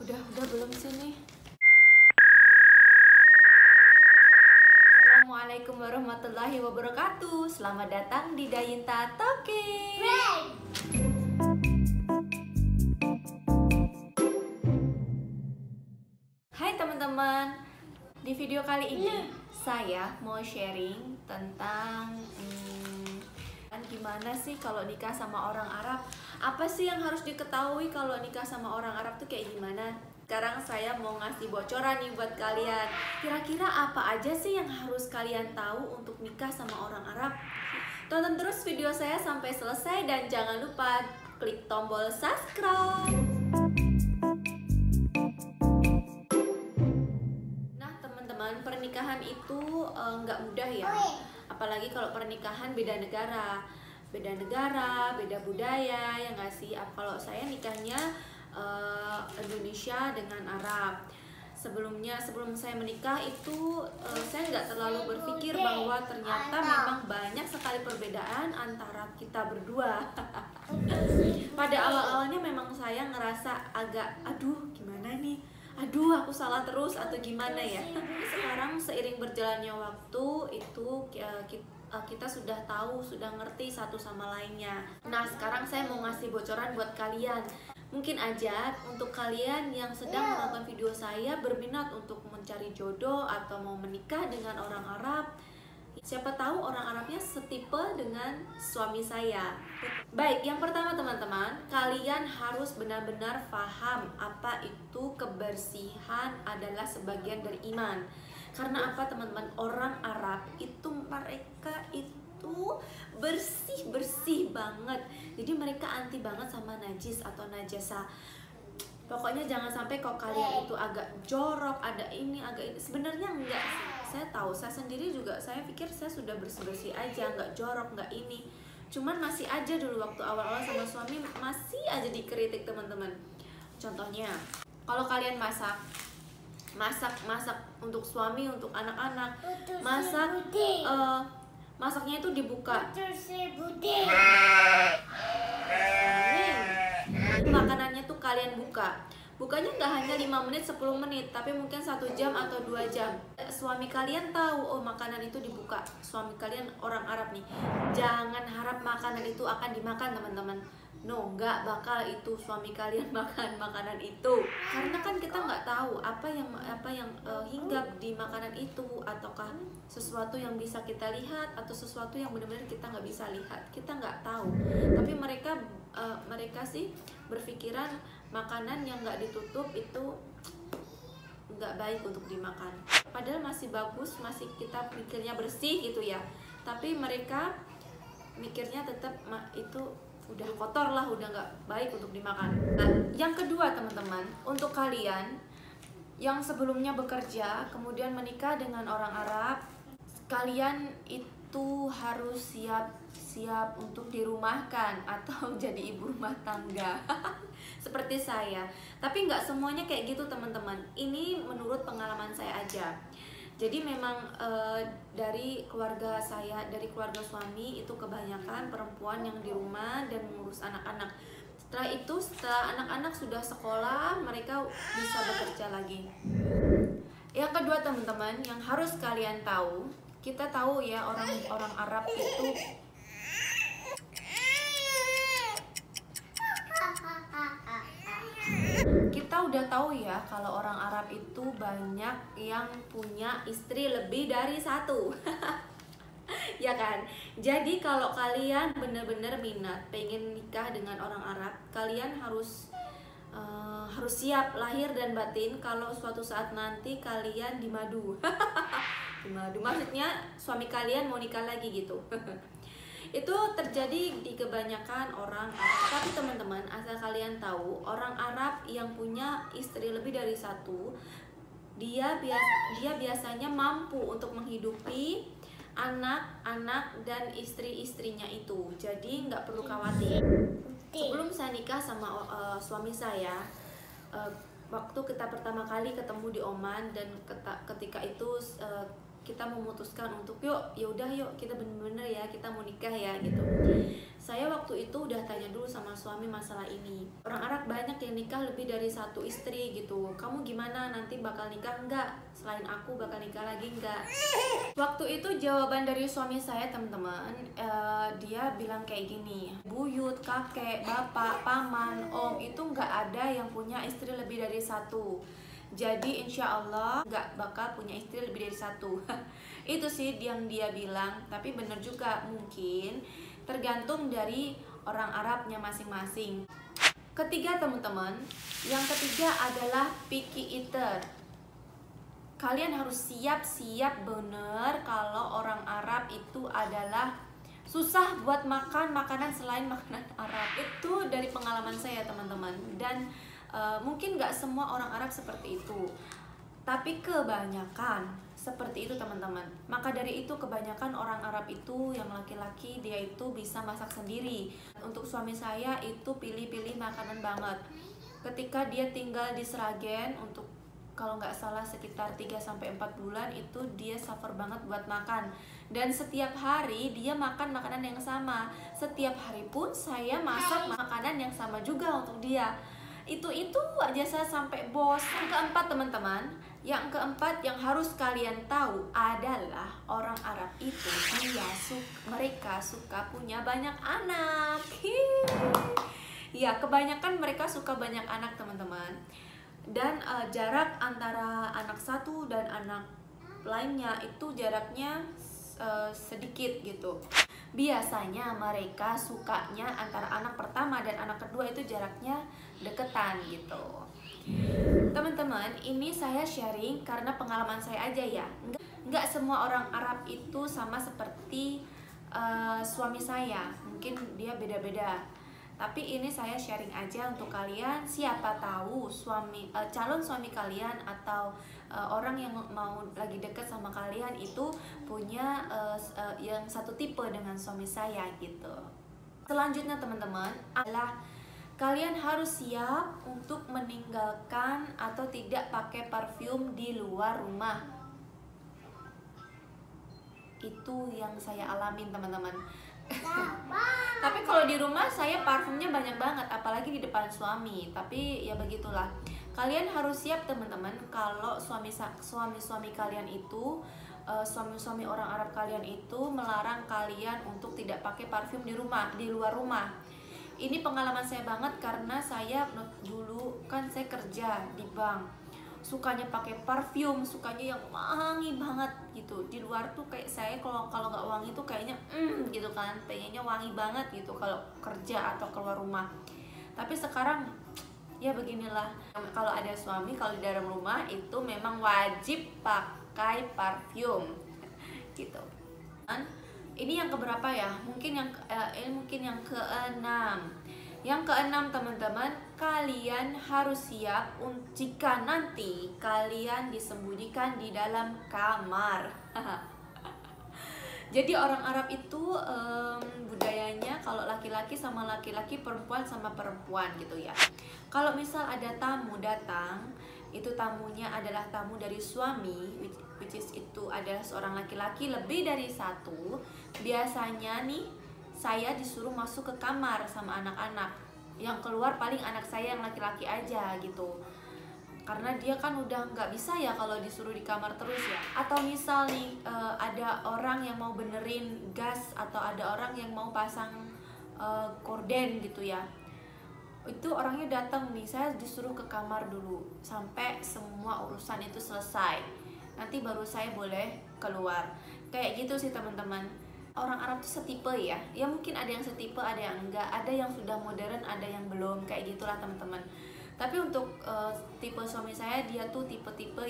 Udah belum sini? Assalamualaikum warahmatullahi wabarakatuh. Selamat datang di Dayinta Talking. Hai teman-teman, di video kali ini saya mau sharing tentang gimana sih kalau nikah sama orang Arab. Apa sih yang harus diketahui kalau nikah sama orang Arab tuh kayak gimana? Sekarang saya mau ngasih bocoran nih buat kalian. Kira-kira apa aja sih yang harus kalian tahu untuk nikah sama orang Arab? Tonton terus video saya sampai selesai dan jangan lupa klik tombol subscribe. Nah teman-teman, pernikahan itu nggak mudah ya. Apalagi kalau pernikahan beda negara, beda budaya, ya nggak sih? Kalau saya nikahnya Indonesia dengan Arab. Sebelum saya menikah itu saya nggak terlalu berpikir bahwa ternyata memang banyak sekali perbedaan antara kita berdua. Pada awalnya memang saya ngerasa agak gimana nih, aku salah terus atau gimana ya. Sekarang seiring berjalannya waktu itu kita sudah tahu, sudah ngerti satu sama lainnya. Nah sekarang saya mau ngasih bocoran buat kalian. Mungkin aja untuk kalian yang sedang menonton video saya berminat untuk mencari jodoh atau mau menikah dengan orang Arab. Siapa tahu orang Arabnya setipe dengan suami saya. Baik, yang pertama teman-teman, kalian harus benar-benar paham apa itu kebersihan adalah sebagian dari iman. Karena apa teman-teman? Orang Arab itu mereka itu bersih banget. Jadi mereka anti banget sama najis atau najasa. Pokoknya jangan sampai kok kalian itu agak jorok, ada ini, agak ini. Sebenarnya enggak sih. Saya tahu, saya sendiri juga, saya pikir saya sudah bersih-bersih aja, enggak jorok, enggak ini. Cuman masih aja dulu waktu awal-awal sama suami masih aja dikritik teman-teman. Contohnya, kalau kalian masak untuk suami, untuk anak-anak, masaknya itu dibuka. Makanannya tuh kalian bukanya nggak hanya 5 menit 10 menit tapi mungkin 1 jam atau 2 jam. Suami kalian tahu makanan itu dibuka. Suami kalian orang Arab nih, jangan harap makanan itu akan dimakan teman-teman. No, nggak bakal itu suami kalian makan makanan itu, karena kan kita nggak tahu apa yang hinggap di makanan itu, ataukah sesuatu yang bisa kita lihat atau sesuatu yang benar-benar kita nggak bisa lihat, kita nggak tahu. Tapi mereka sih berpikiran makanan yang nggak ditutup itu nggak baik untuk dimakan, padahal masih bagus, masih kita pikirnya bersih gitu ya, tapi mereka mikirnya tetap itu udah kotor lah, udah nggak baik untuk dimakan. Nah, yang kedua teman-teman, untuk kalian yang sebelumnya bekerja kemudian menikah dengan orang Arab, kalian itu harus siap untuk dirumahkan atau jadi ibu rumah tangga. Seperti saya, tapi nggak semuanya kayak gitu teman-teman. Ini menurut pengalaman saya aja. Jadi memang dari keluarga saya, dari keluarga suami itu kebanyakan perempuan yang di rumah dan mengurus anak-anak. Setelah anak-anak sudah sekolah, mereka bisa bekerja lagi. Yang kedua teman-teman, yang harus kalian tahu, kita tahu ya orang Arab itu udah tahu ya kalau orang Arab itu banyak yang punya istri lebih dari satu. Ya kan? Jadi kalau kalian benar-benar minat pengen nikah dengan orang Arab, kalian harus siap lahir dan batin kalau suatu saat nanti kalian dimadu. Dimadu maksudnya suami kalian mau nikah lagi gitu. Itu terjadi di kebanyakan orang Arab. Tapi teman-teman, asal kalian tahu, orang Arab yang punya istri lebih dari satu, dia biasanya mampu untuk menghidupi anak-anak dan istri-istrinya itu. Jadi nggak perlu khawatir. Sebelum saya nikah sama suami saya, waktu kita pertama kali ketemu di Oman, dan ketika itu kita memutuskan untuk yuk kita bener-bener ya kita mau nikah ya gitu. Saya waktu itu udah tanya dulu sama suami masalah ini. Orang Arab banyak yang nikah lebih dari satu istri gitu. Kamu gimana, nanti bakal nikah enggak? Selain aku bakal nikah lagi enggak? Waktu itu jawaban dari suami saya teman-teman, dia bilang kayak gini, buyut, kakek, bapak, paman, om itu enggak ada yang punya istri lebih dari satu. Jadi insya Allah nggak bakal punya istri lebih dari satu. Itu sih yang dia bilang. Tapi bener juga, mungkin tergantung dari orang Arabnya masing-masing. Ketiga teman-teman, yang ketiga adalah picky eater. Kalian harus siap-siap bener kalau orang Arab itu adalah susah buat makan makanan selain makanan Arab. Itu dari pengalaman saya teman-teman. Dan mungkin nggak semua orang Arab seperti itu, tapi kebanyakan seperti itu teman-teman. Maka dari itu kebanyakan orang Arab itu yang laki-laki dia itu bisa masak sendiri. Untuk suami saya itu pilih-pilih makanan banget. Ketika dia tinggal di Sragen, untuk kalau nggak salah sekitar 3-4 bulan itu dia suffer banget buat makan. Dan setiap hari dia makan makanan yang sama. Setiap hari pun saya masak makanan yang sama juga untuk dia. Itu aja saya sampai bosan. Yang keempat teman-teman, yang keempat yang harus kalian tahu adalah orang Arab itu mereka suka punya banyak anak. Ya, kebanyakan mereka suka banyak anak teman-teman. Dan jarak antara anak satu dan anak lainnya itu jaraknya sedikit gitu. Biasanya mereka sukanya antara anak pertama dan anak kedua itu jaraknya deketan gitu. Teman-teman, ini saya sharing karena pengalaman saya aja ya. Nggak semua orang Arab itu sama seperti suami saya. Mungkin dia beda-beda. Tapi ini saya sharing aja untuk kalian. Siapa tahu calon suami kalian atau orang yang mau lagi deket sama kalian itu punya yang satu tipe dengan suami saya gitu. Selanjutnya teman-teman adalah kalian harus siap untuk meninggalkan atau tidak pakai parfum di luar rumah. Itu yang saya alamin teman-teman. Tapi kalau di rumah saya parfumnya banyak banget, apalagi di depan suami. Tapi ya begitulah. Kalian harus siap teman-teman kalau suami kalian itu suami orang Arab kalian itu melarang kalian untuk tidak pakai parfum di luar rumah. Ini pengalaman saya banget karena saya dulu kan saya kerja di bank. Sukanya pakai parfum, sukanya yang wangi banget gitu. Di luar tuh kayak saya kalau nggak wangi tuh kayaknya gitu kan, pengennya wangi banget gitu kalau kerja atau keluar rumah. Tapi sekarang ya beginilah, kalau ada suami, kalau di dalam rumah itu memang wajib pakai parfum gitu. Ini yang keberapa ya? Mungkin yang keenam. Yang keenam teman-teman, kalian harus siap jika nanti kalian disembunyikan di dalam kamar. Jadi orang Arab itu budayanya kalau laki-laki sama laki-laki, perempuan sama perempuan gitu ya. Kalau misal ada tamu datang, itu tamunya adalah tamu dari suami, which is itu adalah seorang laki-laki lebih dari satu. Biasanya nih saya disuruh masuk ke kamar sama anak-anak. Yang keluar paling anak saya yang laki-laki aja gitu. Karena dia kan udah nggak bisa ya kalau disuruh di kamar terus ya. Atau misal nih ada orang yang mau benerin gas atau ada orang yang mau pasang korden gitu ya. Itu orangnya datang nih, saya disuruh ke kamar dulu sampai semua urusan itu selesai. Nanti baru saya boleh keluar. Kayak gitu sih teman-teman. Orang Arab tuh setipe ya. Ya mungkin ada yang setipe, ada yang enggak, ada yang sudah modern, ada yang belum. Kayak gitulah teman-teman. Tapi untuk tipe suami saya, dia tuh tipe-tipe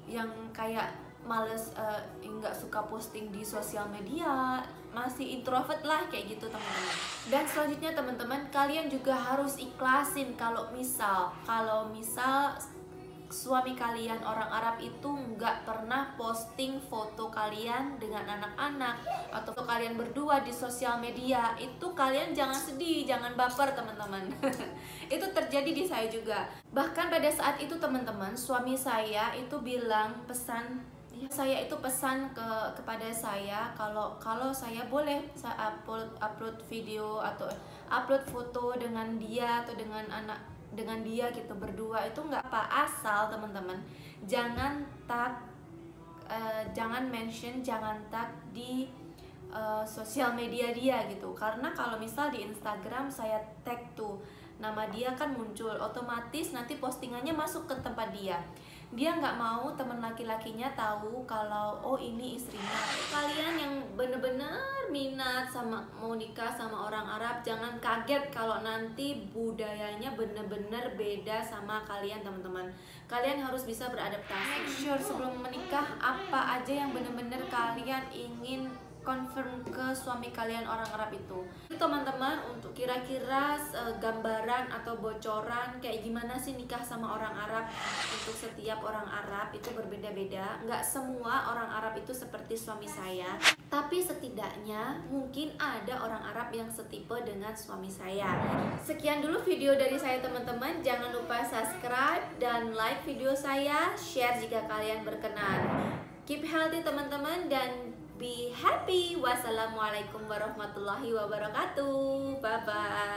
yang kayak males, nggak suka posting di sosial media, masih introvert lah kayak gitu teman-teman. Dan selanjutnya teman-teman, kalian juga harus ikhlasin kalau misal suami kalian orang Arab itu nggak pernah posting foto kalian dengan anak-anak atau foto kalian berdua di sosial media. Itu kalian jangan sedih, jangan baper teman-teman. Itu terjadi di saya juga. Bahkan pada saat itu teman-teman, suami saya itu bilang pesan Saya itu pesan kepada saya kalau saya boleh saya upload video atau upload foto dengan dia atau dengan dia gitu berdua, itu nggak apa, asal teman-teman jangan mention, jangan tag di sosial media dia gitu. Karena kalau misal di Instagram saya tag tuh nama dia kan muncul otomatis, nanti postingannya masuk ke tempat dia nggak mau teman laki-lakinya tahu kalau oh ini istrinya. Kalian yang bener-bener minat sama mau nikah sama orang Arab, jangan kaget kalau nanti budayanya bener-bener beda sama kalian teman-teman. Kalian harus bisa beradaptasi. Make sure sebelum menikah apa aja yang bener-bener kalian ingin confirm ke suami kalian orang Arab itu. Teman-teman, untuk kira-kira gambaran atau bocoran kayak gimana sih nikah sama orang Arab, untuk setiap orang Arab itu berbeda-beda. Nggak semua orang Arab itu seperti suami saya, tapi setidaknya mungkin ada orang Arab yang setipe dengan suami saya. Sekian dulu video dari saya teman-teman. Jangan lupa subscribe dan like video saya, share jika kalian berkenan. Keep healthy teman-teman dan be happy. Wassalamualaikum warahmatullahi wabarakatuh. Bye bye.